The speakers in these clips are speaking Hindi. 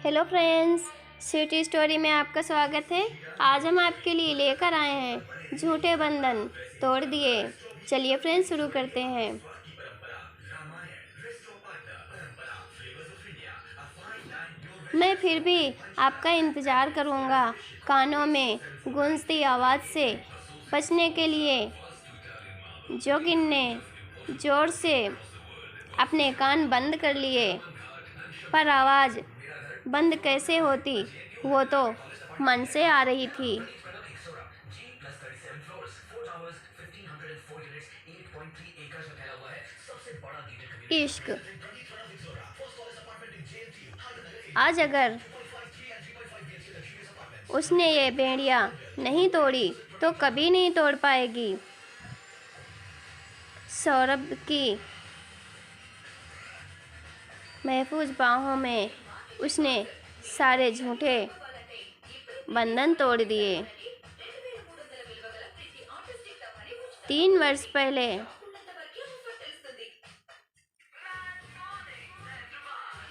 हेलो फ्रेंड्स, सिटी स्टोरी में आपका स्वागत है। आज हम आपके लिए लेकर आए हैं झूठे बंधन तोड़ दिए। चलिए फ्रेंड्स, शुरू करते हैं। मैं फिर भी आपका इंतज़ार करूँगा, कानों में गूंजती आवाज़ से बचने के लिए। जोगिन ने ज़ोर से अपने कान बंद कर लिए, पर आवाज़ बंद कैसे होती, वो तो मन से आ रही थी। इश्क। आज अगर उसने ये बेड़ियाँ नहीं तोड़ी तो कभी नहीं तोड़ पाएगी। सौरभ की महफूज बाहों में उसने सारे झूठे बंधन तोड़ दिए। 3 वर्ष पहले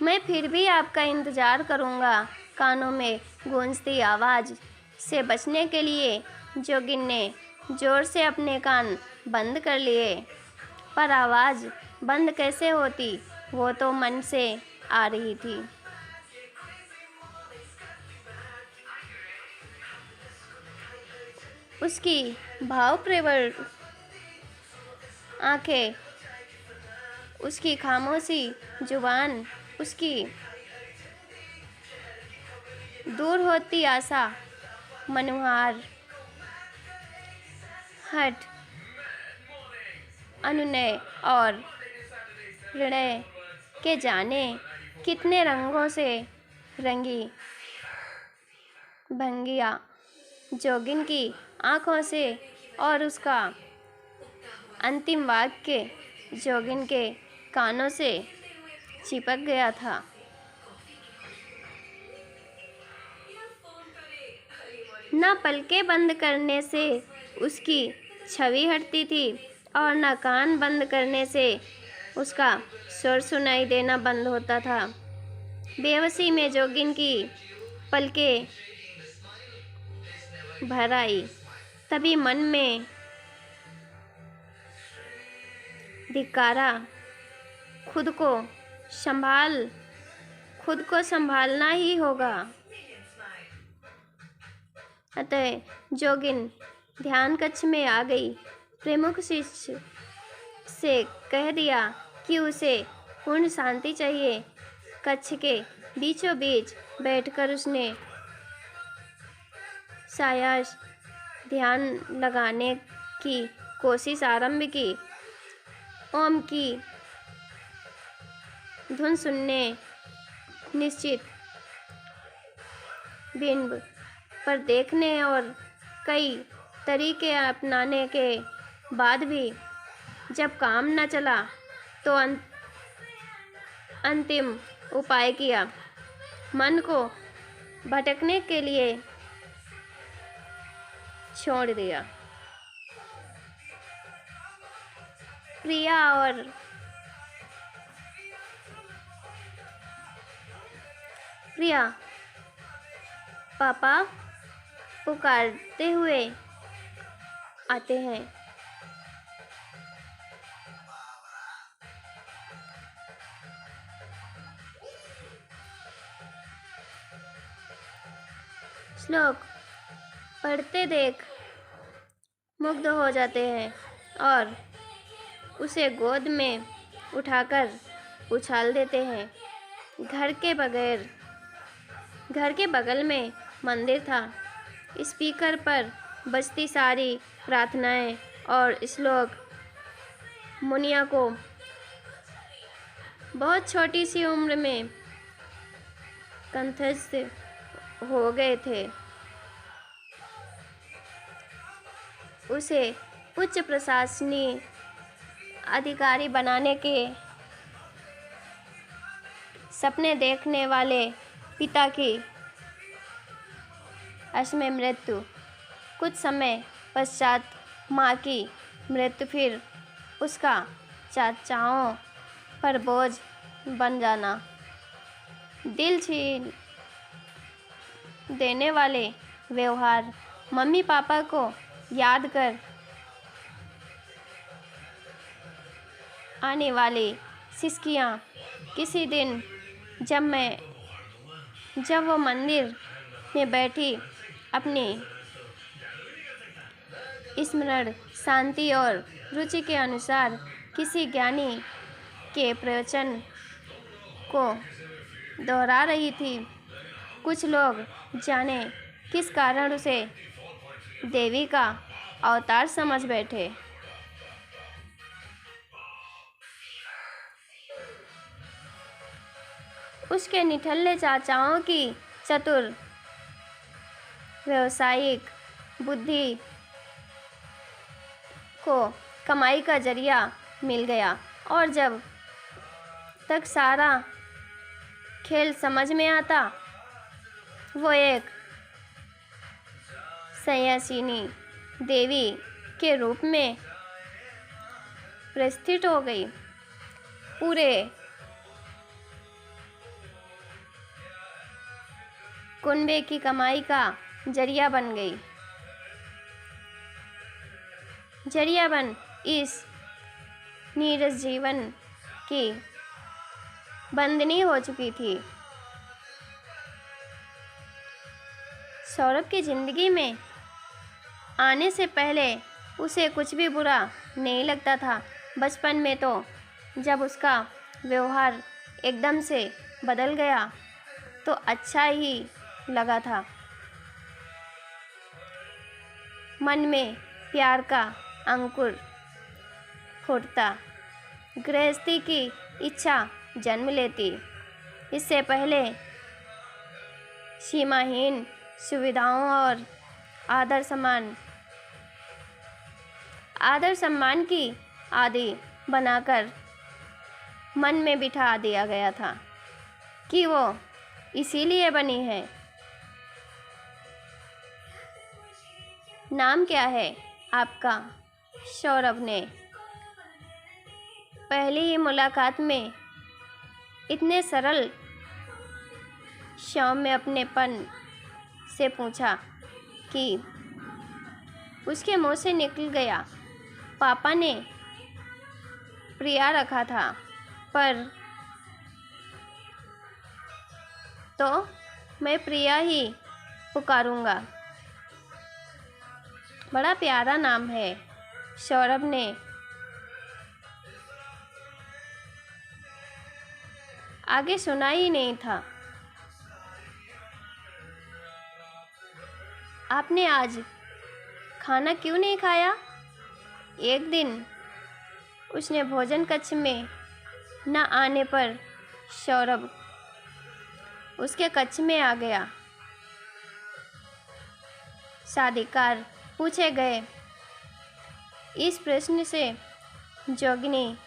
मैं फिर भी आपका इंतज़ार करूँगा, कानों में गूंजती आवाज़ से बचने के लिए। जोगिन ने ज़ोर से अपने कान बंद कर लिए, पर आवाज़ बंद कैसे होती, वो तो मन से आ रही थी। उसकी भावप्रवण आंखें, उसकी खामोशी जुबान, उसकी दूर होती आशा, मनोहार हठ, अनुनय और हृदय के जाने कितने रंगों से रंगी भंगिया जोगिन की आँखों से, और उसका अंतिम वाक्य जोगिन के कानों से चिपक गया था। न पलकें बंद करने से उसकी छवि हटती थी, और न कान बंद करने से उसका स्वर सुनाई देना बंद होता था। बेबसी में जोगिन की पलकें भर आई। तभी मन में धिक्कारा, खुद को संभालना ही होगा। अतः जोगिन ध्यान कक्ष में आ गई। प्रमुख शिष्य से कह दिया कि उसे पूर्ण शांति चाहिए। कक्ष के बीचों बीच बैठकर उसने सायास ध्यान लगाने की कोशिश आरंभ की। ओम की धुन सुनने, निश्चित बिंब पर देखने और कई तरीके अपनाने के बाद भी जब काम न चला तो अंतिम उपाय किया। मन को भटकने के लिए छोड़ दिया। प्रिया पापा पुकारते हुए आते हैं। श्लोक पढ़ते देख मुग्ध हो जाते हैं और उसे गोद में उठाकर उछाल देते हैं। घर के बगल में मंदिर था। स्पीकर पर बजती सारी प्रार्थनाएं और श्लोक मुनिया को बहुत छोटी सी उम्र में कंठस्थ हो गए थे। उसे उच्च प्रशासनिक अधिकारी बनाने के सपने देखने वाले पिता की अश्म मृत्यु, कुछ समय पश्चात माँ की मृत्यु, फिर उसका चाचाओं पर बोझ बन जाना, दिल छीन देने वाले व्यवहार, मम्मी पापा को याद कर आने वाली सिसकियाँ, किसी दिन जब वो मंदिर में बैठी अपनी स्मरण शांति और रुचि के अनुसार किसी ज्ञानी के प्रवचन को दोहरा रही थी, कुछ लोग जाने किस कारण उसे देवी का अवतार समझ बैठे। उसके निठल्ले चाचाओं की चतुर व्यावसायिक बुद्धि को कमाई का जरिया मिल गया, और जब तक सारा खेल समझ में आता, वो एक सन्यासिनी देवी के रूप में प्रतिष्ठित हो गई, पूरे कुनबे की कमाई का जरिया बन गई। जरिया बन इस नीरस जीवन की बंदनी हो चुकी थी। सौरभ की जिंदगी में आने से पहले उसे कुछ भी बुरा नहीं लगता था। बचपन में तो जब उसका व्यवहार एकदम से बदल गया तो अच्छा ही लगा था। मन में प्यार का अंकुर फूटता, गृहस्थी की इच्छा जन्म लेती। इससे पहले सीमाहीन सुविधाओं और आदर सम्मान की आदि बनाकर मन में बिठा दिया गया था कि वो इसीलिए बनी है। नाम क्या है आपका? सौरभ ने पहली ही मुलाकात में इतने सरल सौम्य अपनेपन से पूछा कि उसके मुंह से निकल गया। पापा ने प्रिया रखा था, पर तो मैं प्रिया ही पुकारूंगा। बड़ा प्यारा नाम है। सौरभ ने आगे सुना ही नहीं था। आपने आज खाना क्यों नहीं खाया? एक दिन उसने भोजन कक्ष में न आने पर सौरभ उसके कक्ष में आ गया। शादीकार पूछे गए इस प्रश्न से जोगिनी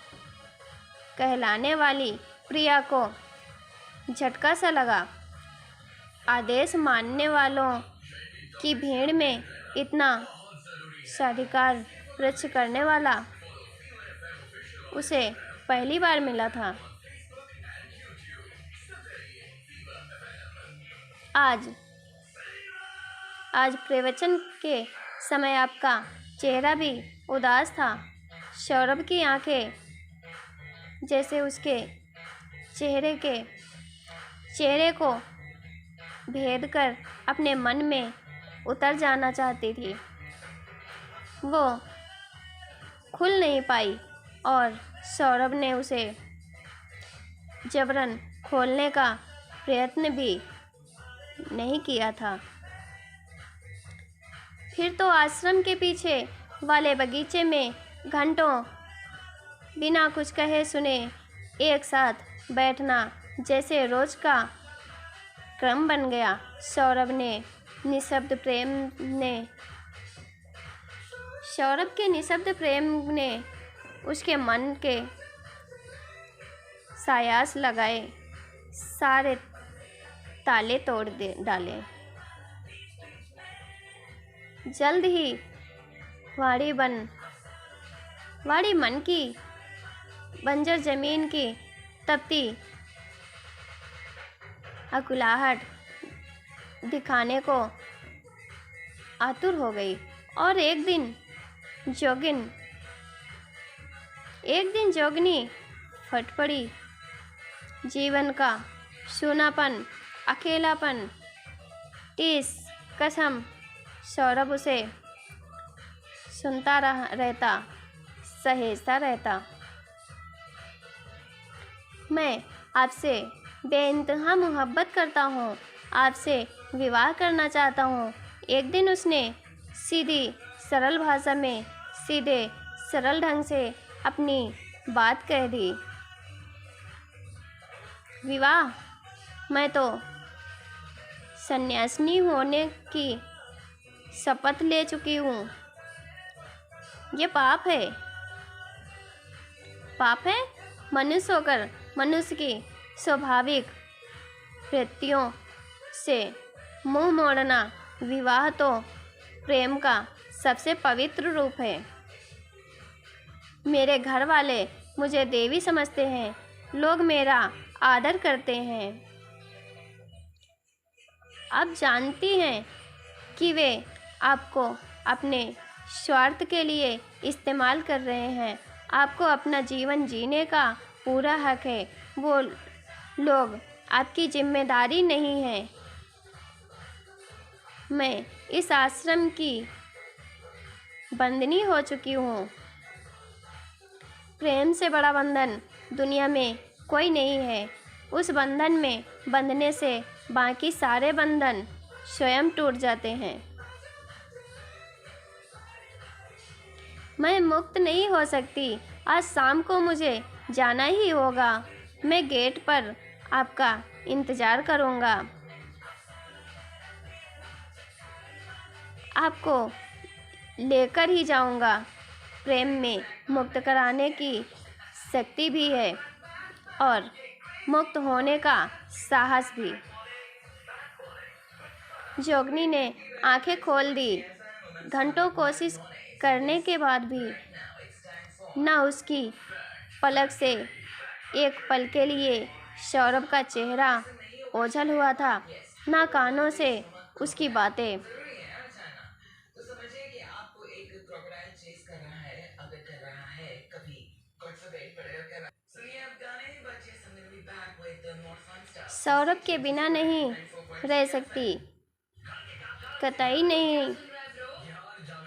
कहलाने वाली प्रिया को झटका सा लगा। आदेश मानने वालों की भीड़ में इतना शादीकार प्रश्न करने वाला उसे पहली बार मिला था। आज प्रवचन के समय आपका चेहरा भी उदास था। सौरभ की आंखें जैसे उसके चेहरे को भेद कर अपने मन में उतर जाना चाहती थी। वो खुल नहीं पाई और सौरभ ने उसे जबरन खोलने का प्रयत्न भी नहीं किया था। फिर तो आश्रम के पीछे वाले बगीचे में घंटों बिना कुछ कहे सुने एक साथ बैठना जैसे रोज का क्रम बन गया। सौरभ के निःशब्द प्रेम ने उसके मन के सायास लगाए सारे ताले तोड़ डाले। जल्द ही वाड़ी मन की बंजर जमीन की तपती अकुलाहट दिखाने को आतुर हो गई। और एक दिन जोगनी फट पड़ी। जीवन का सूनापन, अकेलापन, इस कसम सौरभ उसे सुनता रहता, सहेजता रहता। मैं आपसे बेइंतहा मोहब्बत करता हूँ, आपसे विवाह करना चाहता हूँ। एक दिन उसने सीधी सरल भाषा में, सीधे सरल ढंग से अपनी बात कह दी। विवाह? मैं तो सन्यासिनी होने की शपथ ले चुकी हूँ। ये पाप है। पाप है? मनुष्य होकर मनुष्य की स्वाभाविक वृत्तियों से मुंह मोड़ना। विवाह तो प्रेम का सबसे पवित्र रूप है। मेरे घर वाले मुझे देवी समझते हैं, लोग मेरा आदर करते हैं। आप जानती हैं कि वे आपको अपने स्वार्थ के लिए इस्तेमाल कर रहे हैं। आपको अपना जीवन जीने का पूरा हक है। वो लोग आपकी जिम्मेदारी नहीं है। मैं इस आश्रम की बंदनी हो चुकी हूँ। प्रेम से बड़ा बंधन दुनिया में कोई नहीं है। उस बंधन में बंधने से बाकी सारे बंधन स्वयं टूट जाते हैं। मैं मुक्त नहीं हो सकती। आज शाम को मुझे जाना ही होगा। मैं गेट पर आपका इंतज़ार करूँगा। आपको लेकर ही जाऊँगा। प्रेम में मुक्त कराने की शक्ति भी है और मुक्त होने का साहस भी। जोगनी ने आंखें खोल दी। घंटों कोशिश करने के बाद भी न उसकी पलक से एक पल के लिए सौरभ का चेहरा ओझल हुआ था, न कानों से उसकी बातें। सौरभ के बिना नहीं रह सकती, कतई नहीं।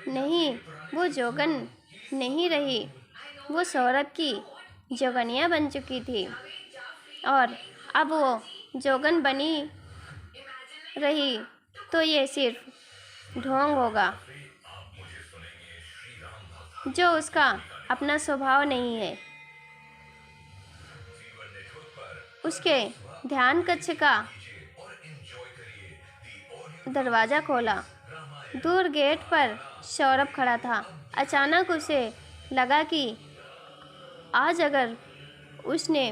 नहीं, वो जोगन नहीं रही। वो सौरभ की जोगनिया बन चुकी थी और अब वो जोगन बनी रही तो ये सिर्फ ढोंग होगा, जो उसका अपना स्वभाव नहीं है। उसके ध्यान कक्ष का दरवाज़ा खोला। दूर गेट पर सौरभ खड़ा था। अचानक उसे लगा कि आज अगर उसने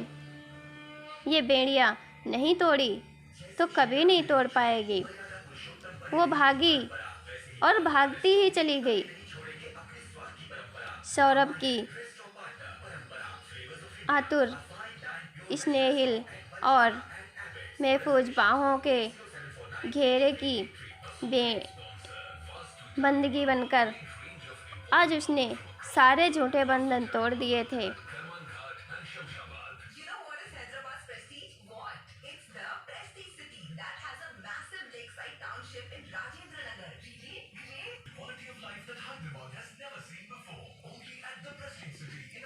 ये बेड़ियाँ नहीं तोड़ी तो कभी नहीं तोड़ पाएगी। वो भागी और भागती ही चली गई। सौरभ की आतुर, स्नेहिल और महफूज बाहों के घेरे की बंदगी बनकर आज उसने सारे झूठे बंधन तोड़ दिए थे।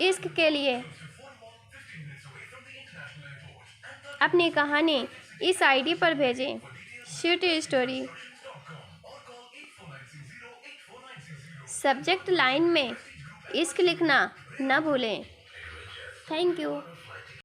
इश्क के लिए अपनी कहानी इस आईडी पर भेजें। Shoot story. सब्जेक्ट लाइन में इश्क लिखना न भूलें। Thank you.